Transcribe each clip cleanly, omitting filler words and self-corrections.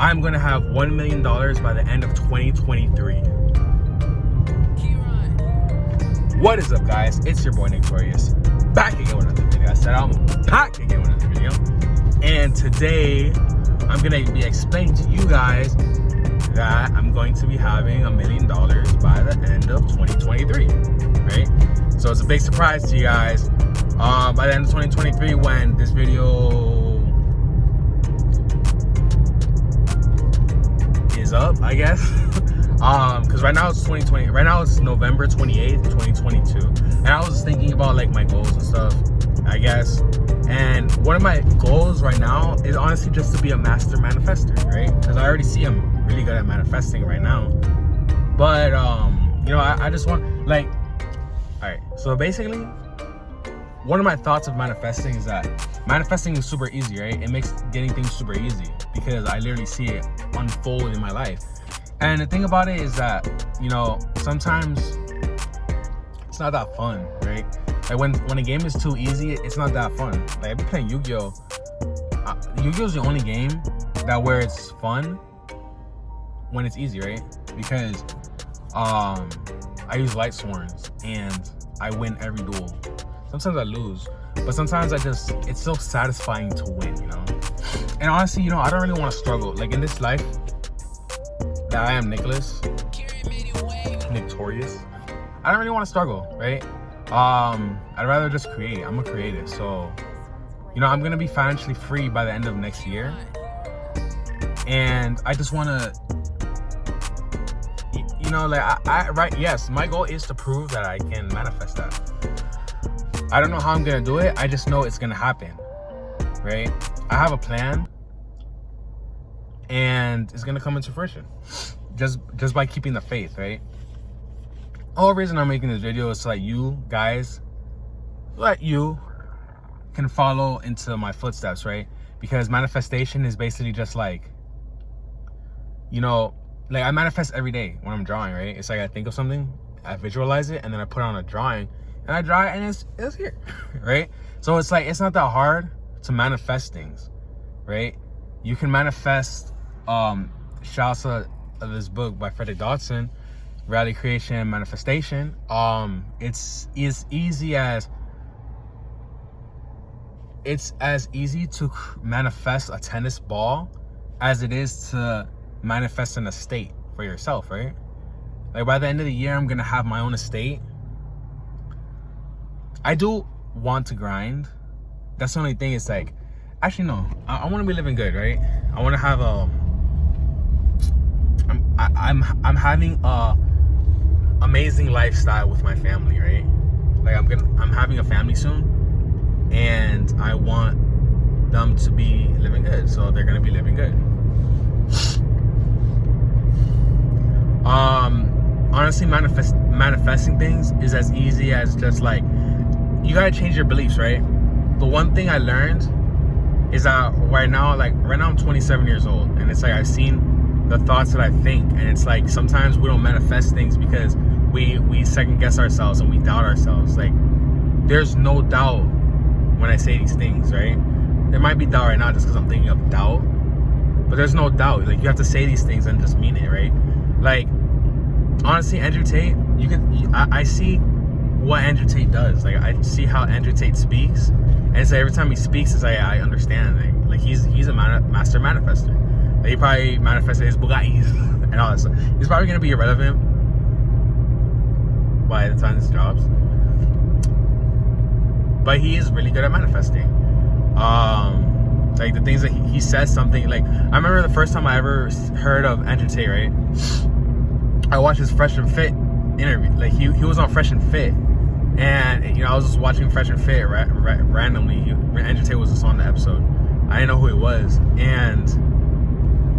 I'm going to have $1 million by the end of 2023. What is up, guys? It's your boy, Torius. Back again with another video. I said I'm back again with another video. And today, I'm going to be explaining to you guys that I'm going to be having $1 million by the end of 2023, right? So it's a big surprise to you guys. By the end of 2023, when this video is up, I guess. Because right now it's 2020. Right now it's November 28th, 2022. And I was just thinking about like my goals and stuff, I guess. And one of my goals right now is honestly just to be a master manifester, right? Because I already see I'm really good at manifesting right now. But you know, I just want, like, all right. So basically, one of my thoughts of manifesting is that manifesting is super easy, right? It makes getting things super easy because I literally see it unfold in my life. And the thing about it is that, you know, sometimes it's not that fun, right? Like when a game is too easy, it's not that fun. Like I've been playing Yu-Gi-Oh! Yu-Gi-Oh! Is the only game that where it's fun when it's easy, right? Because I use light sworns and I win every duel. Sometimes I lose, but sometimes it's so satisfying to win, you know? And honestly, you know, I don't really want to struggle. Like in this life that I am Torius, I don't really want to struggle, right? I'd rather just create. I'm a creative. So, you know, I'm going to be financially free by the end of next year. And I just want to, you know, like yes, my goal is to prove that I can manifest that. I don't know how I'm going to do it. I just know it's going to happen, right? I have a plan and it's going to come into fruition just by keeping the faith, right? The whole reason I'm making this video is so that you guys, you can follow into my footsteps, right? Because manifestation is basically just like, you know, like I manifest every day when I'm drawing, right? It's like I think of something, I visualize it, and then I put it on a drawing, and I draw it, and it's here, right? So it's like, it's not that hard to manifest things, right? You can manifest, shouts of this book by Frederick Dodson, Reality Creation and Manifestation. It's as easy to manifest a tennis ball as it is to manifest an estate for yourself, right? Like by the end of the year, I'm gonna have my own estate. I do want to grind. That's the only thing. It's like, actually no, I want to be living good, right? I want to have I'm having a amazing lifestyle with my family, right? Like I'm having a family soon, and I want them to be living good, so they're gonna be living good. Honestly, manifesting things is as easy as just like, you gotta change your beliefs, right? The one thing I learned is that right now I'm 27 years old, and it's like I've seen the thoughts that I think, and it's like sometimes we don't manifest things because we second guess ourselves and we doubt ourselves. Like there's no doubt when I say these things, right? There might be doubt right now just because I'm thinking of doubt, but there's no doubt. Like you have to say these things and just mean it, right? Like honestly, Andrew Tate, I see what Andrew Tate does. Like I see how Andrew Tate speaks, and so every time he speaks, it's like I understand. Like he's a master manifester. Like, he probably manifested his Bugattis and all that stuff. He's probably gonna be irrelevant by the time this drops, but he is really good at manifesting. Like the things that he says something. Like I remember the first time I ever heard of Andrew Tate, right? I watched his Fresh and Fit interview. Like he was on Fresh and Fit, and you know I was just watching Fresh and Fit randomly. Andrew Tate was just on the episode. I didn't know who he was, and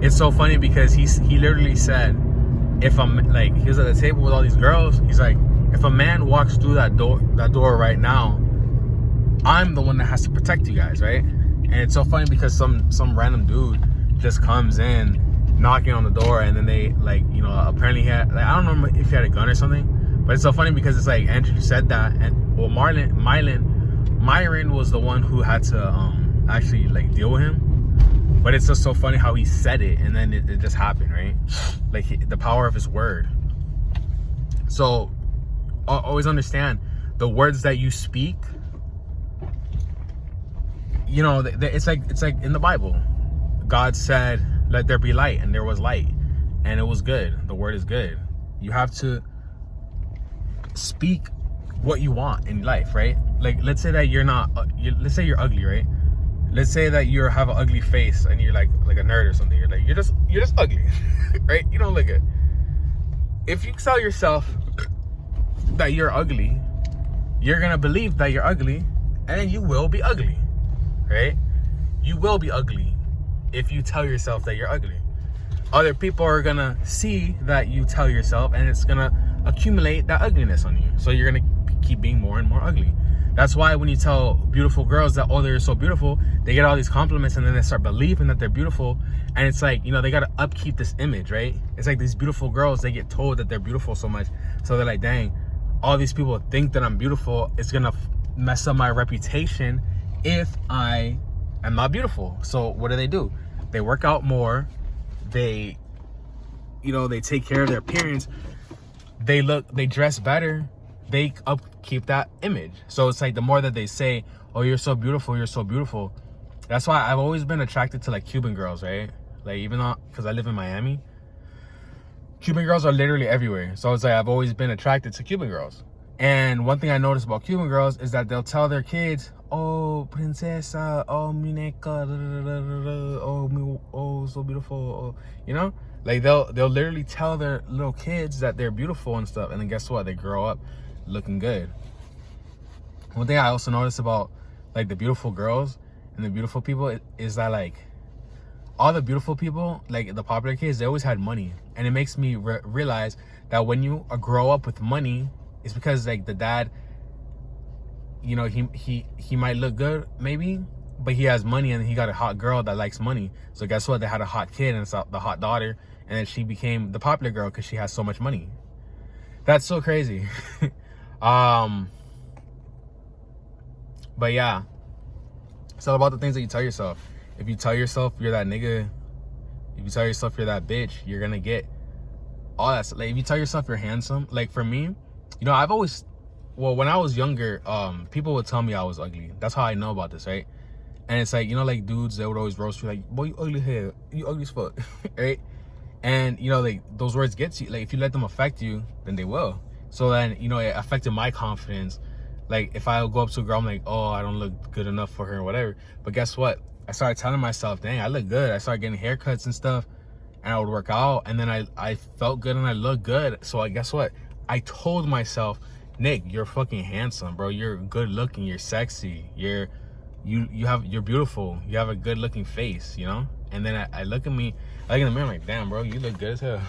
it's so funny because he literally said, if I'm like, he was at the table with all these girls, he's like, if a man walks through that door right now, I'm the one that has to protect you guys, right? And it's so funny because some random dude just comes in knocking on the door, and then they, like, you know, apparently he had, like, I don't know if he had a gun or something, but it's so funny because it's like Andrew said that, and well, Myron was the one who had to actually like deal with him. But it's just so funny how he said it, and then it just happened, right? Like the power of his word. So always understand the words that you speak. You know, it's like in the Bible. God said, "Let there be light," and there was light, and it was good. The word is good. You have to speak what you want in life, right? Like, let's say that let's say you're ugly, right? Let's say that you have an ugly face and you're like a nerd or something. You're just ugly, right? You don't look good. If you tell yourself that you're ugly, you're gonna believe that you're ugly, and you will be ugly, right? You will be ugly if you tell yourself that you're ugly. Other people are gonna see that you tell yourself, and it's gonna accumulate that ugliness on you. So you're gonna keep being more and more ugly. That's why when you tell beautiful girls that, oh, they're so beautiful, they get all these compliments, and then they start believing that they're beautiful. And it's like, you know, they got to upkeep this image, right? It's like these beautiful girls, they get told that they're beautiful so much. So they're like, dang, all these people think that I'm beautiful. It's going to mess up my reputation if I am not beautiful. So what do? They work out more. They, you know, they take care of their appearance. They dress better. They upkeep that image. So it's like the more that they say, oh, you're so beautiful, you're so beautiful. That's why I've always been attracted to like Cuban girls, right? Like, even though, because I live in Miami, Cuban girls are literally everywhere. So it's like I've always been attracted to Cuban girls. And one thing I noticed about Cuban girls is that they'll tell their kids, oh, princesa, oh, mineca, oh, so beautiful, oh, you know? Like they'll literally tell their little kids that they're beautiful and stuff. And then guess what? They grow up looking good. One thing I also noticed about like the beautiful girls and the beautiful people is that like all the beautiful people, like the popular kids, they always had money. And it makes me realize that when you grow up with money, it's because like the dad, you know, he might look good maybe, but he has money, and he got a hot girl that likes money. So guess what? They had a hot kid, and it's the hot daughter, and then she became the popular girl because she has so much money. That's so crazy. But yeah, it's all about the things that you tell yourself. If you tell yourself you're that nigga, if you tell yourself you're that bitch, you're gonna get all that stuff. Like, if you tell yourself you're handsome, like for me, you know, I've always, well, when I was younger, people would tell me I was ugly. That's how I know about this, right? And it's like, you know, like dudes, they would always roast you, like, boy, you ugly hair, you ugly as fuck, right? And, you know, like, those words get to you. Like, if you let them affect you, then they will. So then, you know, it affected my confidence. Like, if I go up to a girl, I'm like, oh, I don't look good enough for her or whatever. But guess what? I started telling myself, dang, I look good. I started getting haircuts and stuff, and I would work out, and then I felt good and I looked good. So guess what? I told myself, Nick, you're fucking handsome, bro. You're good looking. You're sexy. You're beautiful. You have a good looking face, you know? And then I look at me, I look in the mirror, I'm like, damn, bro, you look good as hell.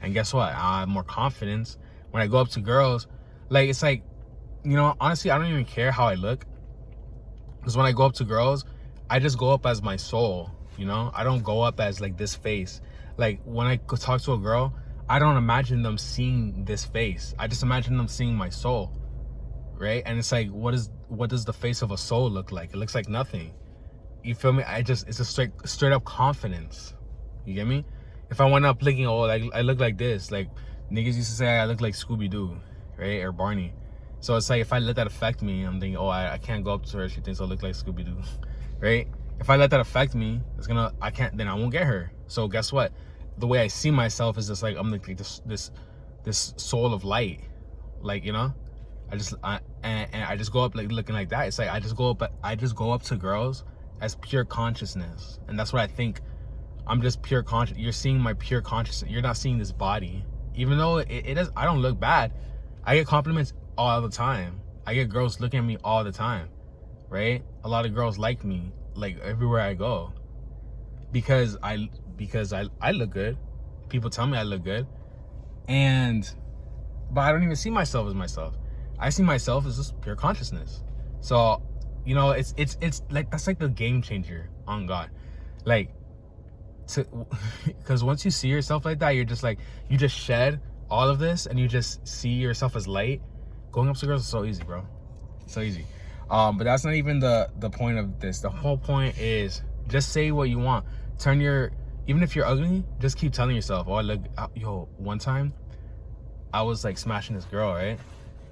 And guess what? I have more confidence when I go up to girls. Like, it's like, you know, honestly, I don't even care how I look. Because when I go up to girls, I just go up as my soul, you know? I don't go up as like this face. Like, when I talk to a girl, I don't imagine them seeing this face. I just imagine them seeing my soul, right? And it's like, what does the face of a soul look like? It looks like nothing. You feel me? It's a straight up confidence. You get me? If I went up looking, oh, like I look like this, like niggas used to say I look like Scooby-Doo, right? Or Barney. So it's like, if I let that affect me, I'm thinking, oh, I can't go up to her. She thinks I look like Scooby-Doo, right? If I let that affect me, then I won't get her. So guess what? The way I see myself is just like, I'm like this soul of light, like, you know, I just go up like looking like that. It's like I just go up to girls as pure consciousness, and that's what I think. I'm just pure conscious. You're seeing my pure consciousness. You're not seeing this body, even though it is. I don't look bad. I get compliments all the time. I get girls looking at me all the time, right? A lot of girls like me, like everywhere I go, because I look good. People tell me I look good, but I don't even see myself as myself. I see myself as just pure consciousness. So, you know, it's like, that's like the game changer on God. Like, because once you see yourself like that, you're just like, you just shed all of this and you just see yourself as light. Going up to girls is so easy, bro. So easy. But that's not even the point of this. The whole point is just say what you want. even if you're ugly, just keep telling yourself, oh, I look, yo, one time I was like smashing this girl, right?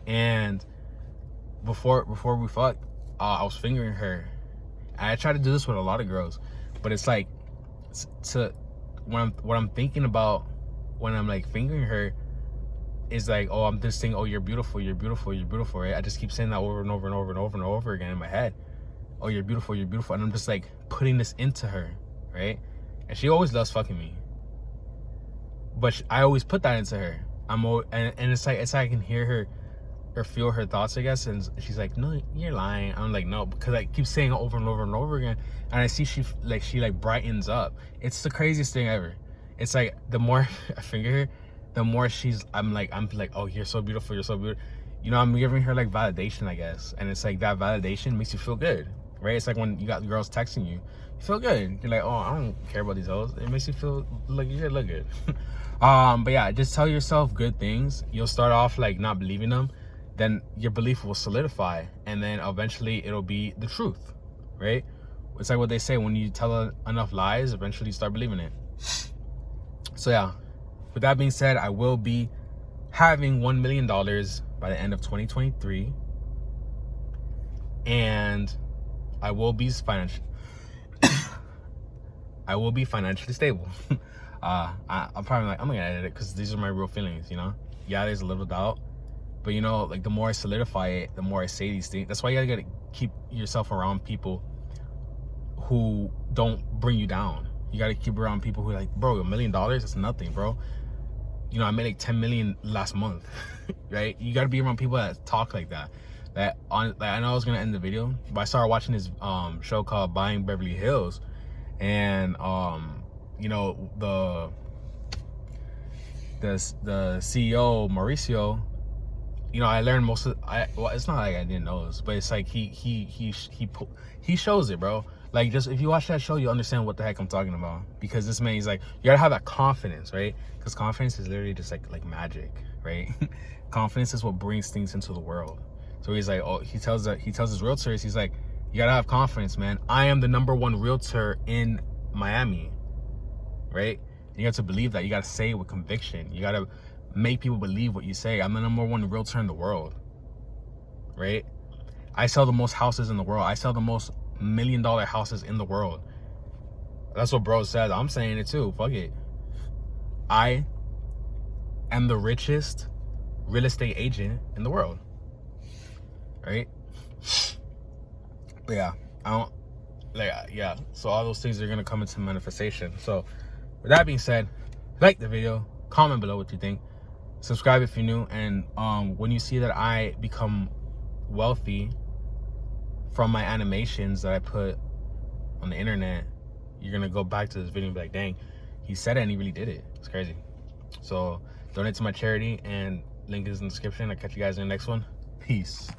And before we fucked, I was fingering her. And I try to do this with a lot of girls, but it's like, what I'm thinking about when I'm like fingering her is like, oh, I'm just saying, oh, you're beautiful, you're beautiful, you're beautiful, right? I just keep saying that over and over and over and over and over again in my head. Oh, you're beautiful, you're beautiful. And I'm just like putting this into her, right? And she always loves fucking me. But I always put that into her. And it's like I can hear her or feel her thoughts, I guess. And she's like, no, you're lying. I'm like, no, because I keep saying it over and over and over again. And I see she brightens up. It's the craziest thing ever. It's like the more I finger her, the more I'm like, oh, you're so beautiful, you're so beautiful. You know, I'm giving her like validation, I guess. And it's like that validation makes you feel good, right? It's like when you got girls texting you, you feel good. You're like, oh, I don't care about these hoes. It makes you feel like you should look good. But yeah, just tell yourself good things. You'll start off like not believing them, then your belief will solidify, and then eventually it'll be the truth, right? It's like what they say, when you tell enough lies, eventually you start believing it. So yeah, with that being said, I will be having $1 million by the end of 2023, and I will be financially stable. I'm probably like, I'm gonna edit it because these are my real feelings, you know? Yeah, there's a little doubt, but you know, like the more I solidify it, the more I say these things. That's why you gotta keep yourself around people who don't bring you down. You gotta keep around people who are like, bro, $1 million, that's nothing, bro. You know, I made like 10 million last month, right? You gotta be around people that talk like that. I know I was gonna end the video, but I started watching this show called Buying Beverly Hills, and you know, the CEO Mauricio, you know, I learned most of well, it's not like I didn't know this, but it's like he shows it, bro. Like, just if you watch that show, you understand what the heck I'm talking about. Because this man, he's like, you gotta have that confidence, right? Because confidence is literally just like magic, right? Confidence is what brings things into the world. So he's like, oh, he tells his realtors, he's like, you gotta have confidence, man. I am the #1 realtor in Miami, right? And you have to believe that. You gotta say it with conviction. You gotta make people believe what you say. I'm the #1 realtor in the world, right? I sell the most houses in the world. I sell the most $1 million houses in the world. That's what bro says. I'm saying it too. Fuck it. I am the richest real estate agent in the world, right? But yeah, yeah. So all those things are gonna come into manifestation. So with that being said, like the video, comment below what you think, subscribe if you're new, and when you see that I become wealthy from my animations that I put on the internet, you're gonna go back to this video and be like, dang, he said it and he really did it. It's crazy. So donate to my charity, and link is in the description. I'll catch you guys in the next one. Peace.